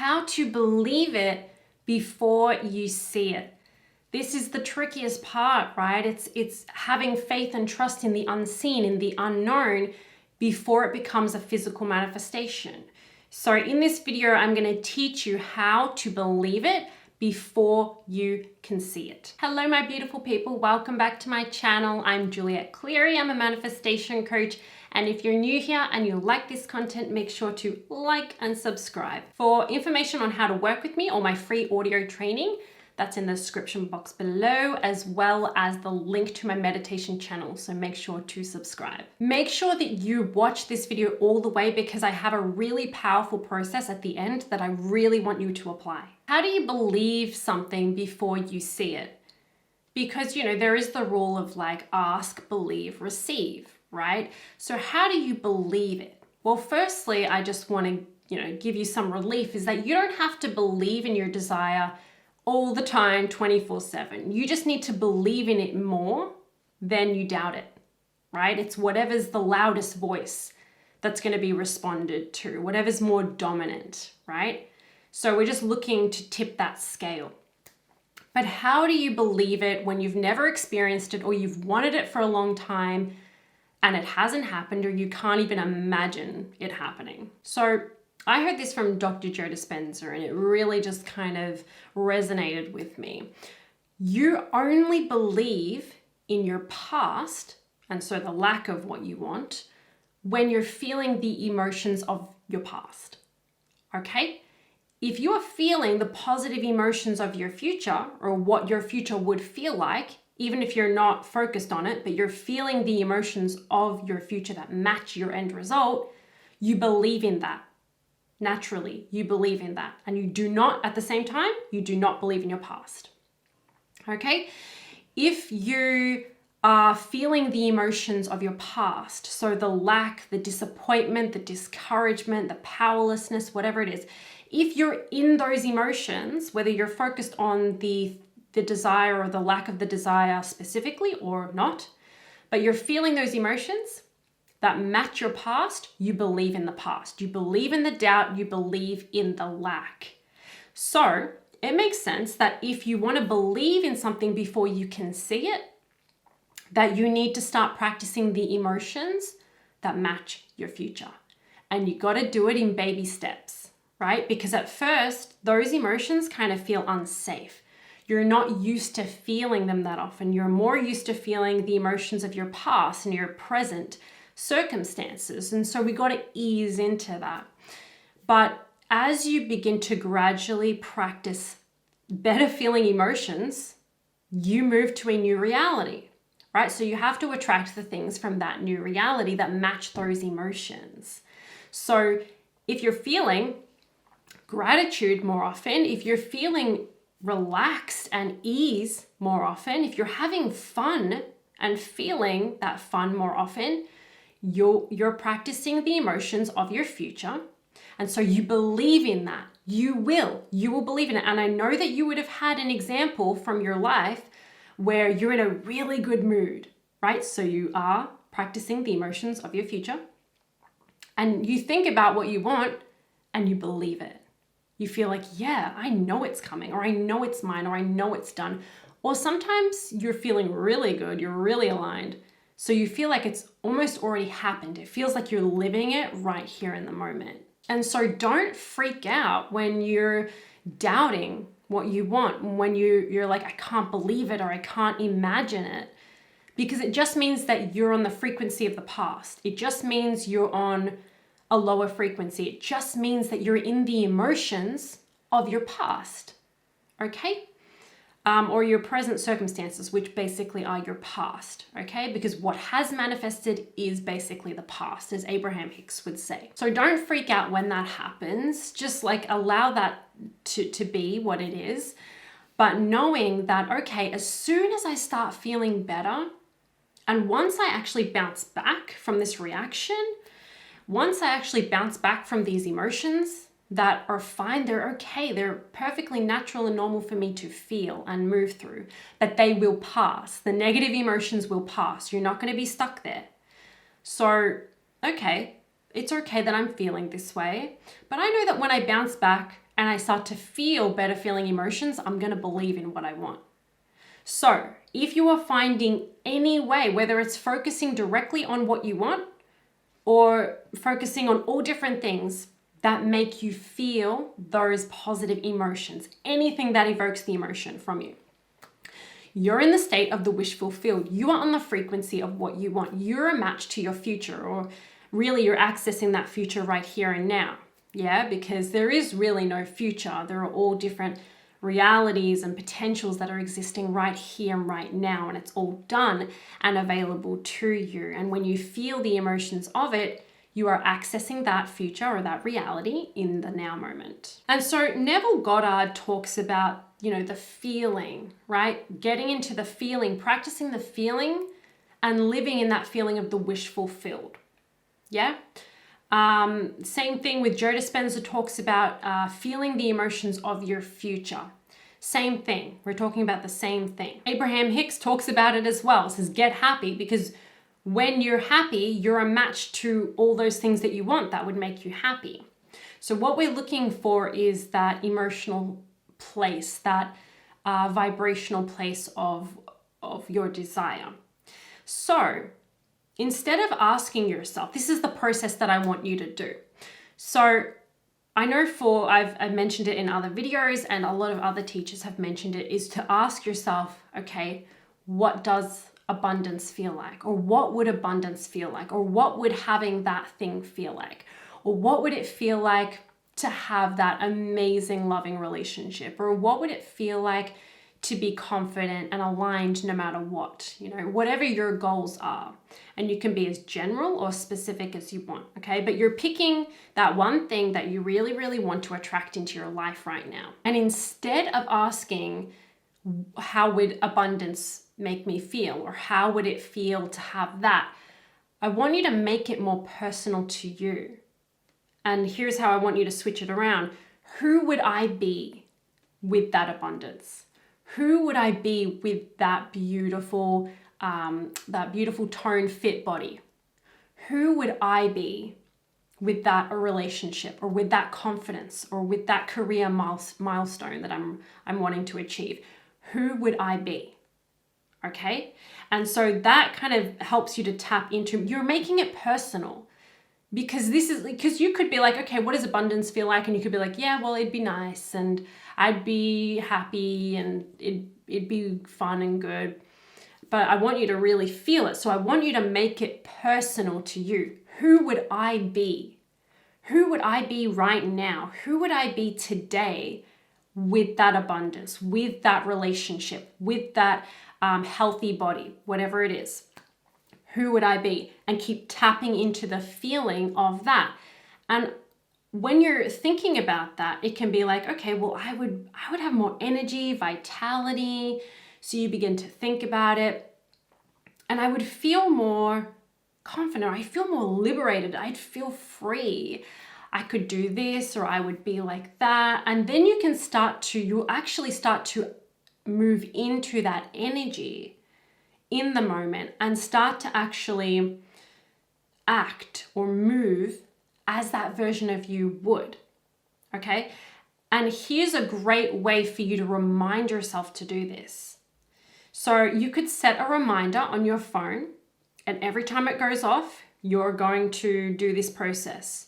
how to believe it before you see it. This is the trickiest part, right? It's having faith and trust in the unseen, in the unknown, before it becomes a physical manifestation. So in this video, I'm going to teach you how to believe it before you can see it. Hello, my beautiful people. Welcome back to my channel. I'm Juliette Cleary. I'm a manifestation coach. And if you're new here and you like this content, make sure to like and subscribe. For information on how to work with me or my free audio training, that's in the description box below, as well as the link to my meditation channel. So make sure to subscribe. Make sure that you watch this video all the way because I have a really powerful process at the end that I really want you to apply. How do you believe something before you see it? Because, there is the rule of like ask, believe, receive, right? So how do you believe it? Well, firstly, I just want to, give you some relief is that you don't have to believe in your desire all the time, 24/7. You just need to believe in it more than you doubt it, right? It's whatever's the loudest voice that's going to be responded to, whatever's more dominant, right? So we're just looking to tip that scale. But how do you believe it when you've never experienced it or you've wanted it for a long time and it hasn't happened or you can't even imagine it happening? So I heard this from Dr. Joe Dispenza and it really just kind of resonated with me. You only believe in your past, and so the lack of what you want, when you're feeling the emotions of your past, okay? If you are feeling the positive emotions of your future or what your future would feel like, even if you're not focused on it, but you're feeling the emotions of your future that match your end result, you believe in that. Naturally, you believe in that. And you do not, at the same time, you do not believe in your past. Okay? If you are feeling the emotions of your past, so the lack, the disappointment, the discouragement, the powerlessness, whatever it is, if you're in those emotions, whether you're focused on the desire or the lack of the desire specifically or not, but you're feeling those emotions that match your past, you believe in the past. You believe in the doubt, you believe in the lack. So it makes sense that if you want to believe in something before you can see it, that you need to start practicing the emotions that match your future. And you got to do it in baby steps, right? Because at first, those emotions kind of feel unsafe. You're not used to feeling them that often. You're more used to feeling the emotions of your past and your present circumstances. And so we got to ease into that. But as you begin to gradually practice better feeling emotions, you move to a new reality, right? So you have to attract the things from that new reality that match those emotions. So if you're feeling gratitude more often, if you're feeling relaxed and ease more often, if you're having fun and feeling that fun more often, you're practicing the emotions of your future. And so you believe in that. You will believe in it. And I know that you would have had an example from your life where you're in a really good mood, right? So you are practicing the emotions of your future and you think about what you want and you believe it. You feel like, yeah, I know it's coming, or I know it's mine, or I know it's done. Or sometimes you're feeling really good. You're really aligned. So you feel like it's almost already happened. It feels like you're living it right here in the moment. And so don't freak out when you're doubting what you want, when you're like, I can't believe it or I can't imagine it, because it just means that you're on the frequency of the past. It just means you're on a lower frequency. It just means that you're in the emotions of your past, okay? Or your present circumstances, which basically are your past, okay? Because what has manifested is basically the past, as Abraham Hicks would say. So don't freak out when that happens. Just like allow that to be what it is. But knowing that, okay, as soon as I start feeling better, and once I actually bounce back from this reaction, once I actually bounce back from these emotions, that are fine, they're okay, they're perfectly natural and normal for me to feel and move through, but they will pass. The negative emotions will pass. You're not going to be stuck there. So, okay, it's okay that I'm feeling this way, but I know that when I bounce back and I start to feel better feeling emotions, I'm going to believe in what I want. So if you are finding any way, whether it's focusing directly on what you want or focusing on all different things that make you feel those positive emotions, anything that evokes the emotion from you, you're in the state of the wish fulfilled. You are on the frequency of what you want. You're a match to your future, or really you're accessing that future right here and now. Yeah, because there is really no future. There are all different realities and potentials that are existing right here and right now, and it's all done and available to you. And when you feel the emotions of it, you are accessing that future or that reality in the now moment. And so Neville Goddard talks about, the feeling, right? Getting into the feeling, practicing the feeling and living in that feeling of the wish fulfilled. Yeah? Same thing with Joe Dispenza talks about feeling the emotions of your future. Same thing. We're talking about the same thing. Abraham Hicks talks about it as well. Says get happy, because when you're happy, you're a match to all those things that you want that would make you happy. So what we're looking for is that emotional place, that vibrational place of your desire. So instead of asking yourself, this is the process that I want you to do. So I know I've mentioned it in other videos, and a lot of other teachers have mentioned it, is to ask yourself, okay, what does abundance feel like? Or what would abundance feel like? Or what would having that thing feel like? Or what would it feel like to have that amazing loving relationship? Or what would it feel like to be confident and aligned no matter what? Whatever your goals are. And you can be as general or specific as you want, okay? But you're picking that one thing that you really, really want to attract into your life right now. And instead of asking, how would abundance make me feel? Or how would it feel to have that? I want you to make it more personal to you. And here's how I want you to switch it around. Who would I be with that abundance? Who would I be with that beautiful tone fit body? Who would I be with that relationship, or with that confidence, or with that career milestone that I'm wanting to achieve? Who would I be? Okay? And so that kind of helps you to tap into, you're making it personal. Because you could be like, okay, what does abundance feel like? And you could be like, yeah, well, it'd be nice, and I'd be happy, and it'd be fun and good. But I want you to really feel it. So I want you to make it personal to you. Who would I be? Who would I be right now? Who would I be today with that abundance, with that relationship, with that healthy body, whatever it is? Who would I be? And keep tapping into the feeling of that. And when you're thinking about that, it can be like, okay, well, I would have more energy, vitality. So you begin to think about it. And I would feel more confident. I'd feel more liberated. I'd feel free. I could do this, or I would be like that. And then you'll actually start to move into that energy in the moment and start to actually act or move as that version of you would. Okay? And here's a great way for you to remind yourself to do this. So you could set a reminder on your phone, and every time it goes off, you're going to do this process.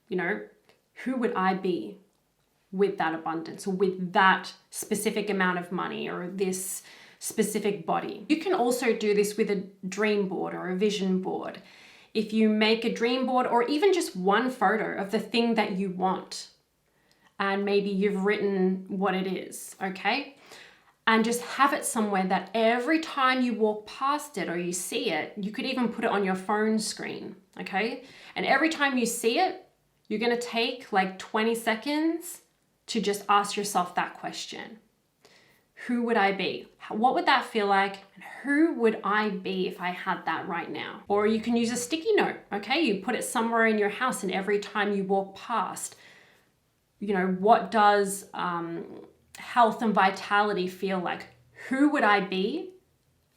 Who would I be with that abundance, or with that specific amount of money, or this specific body? You can also do this with a dream board or a vision board. If you make a dream board, or even just one photo of the thing that you want, and maybe you've written what it is, okay? And just have it somewhere that every time you walk past it or you see it, you could even put it on your phone screen, okay? And every time you see it, you're gonna take like 20 seconds to just ask yourself that question. Who would I be? What would that feel like? And who would I be if I had that right now? Or you can use a sticky note, okay? You put it somewhere in your house, and every time you walk past, what does health and vitality feel like? Who would I be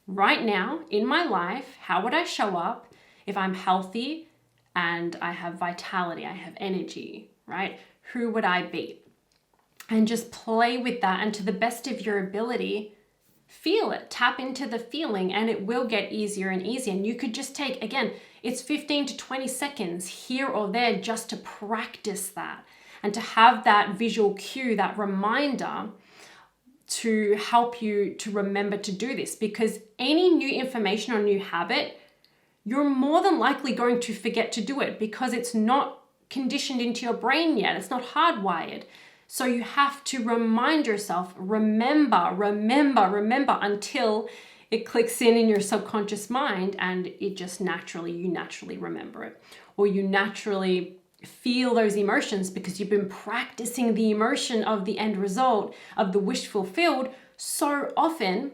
right now in my life? How would I show up if I'm healthy and I have vitality, I have energy, right? Who would I be? and just play with that, and to the best of your ability, feel it, tap into the feeling, and it will get easier and easier. And you could just take, again, it's 15 to 20 seconds here or there just to practice that and to have that visual cue, that reminder to help you to remember to do this. Because any new information or new habit, you're more than likely going to forget to do it because it's not conditioned into your brain yet. It's not hardwired. So you have to remind yourself, remember until it clicks in your subconscious mind, and it just you naturally remember it, or you naturally feel those emotions because you've been practicing the emotion of the end result of the wish fulfilled so often.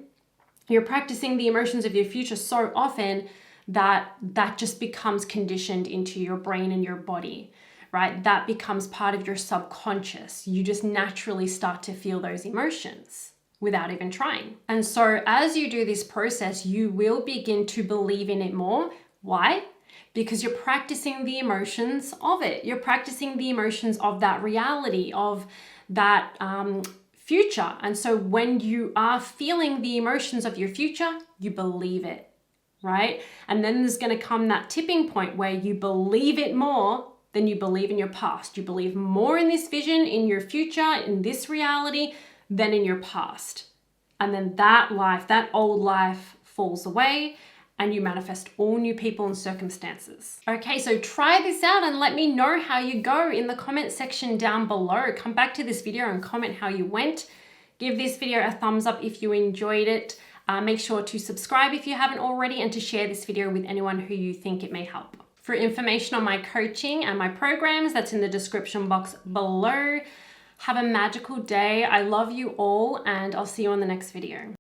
You're practicing the emotions of your future so often that just becomes conditioned into your brain and your body. Right? That becomes part of your subconscious. You just naturally start to feel those emotions without even trying. And so as you do this process, you will begin to believe in it more. Why? Because you're practicing the emotions of it. You're practicing the emotions of that reality, of that future. And so when you are feeling the emotions of your future, you believe it, right? And then there's going to come that tipping point where you believe it more than you believe in your past. You believe more in this vision, in your future, in this reality, than in your past. And then that life, that old life falls away, and you manifest all new people and circumstances. Okay, so try this out and let me know how you go in the comment section down below. Come back to this video and comment how you went. Give this video a thumbs up if you enjoyed it. Make sure to subscribe if you haven't already, and to share this video with anyone who you think it may help. For information on my coaching and my programs, that's in the description box below. Have a magical day. I love you all, and I'll see you on the next video.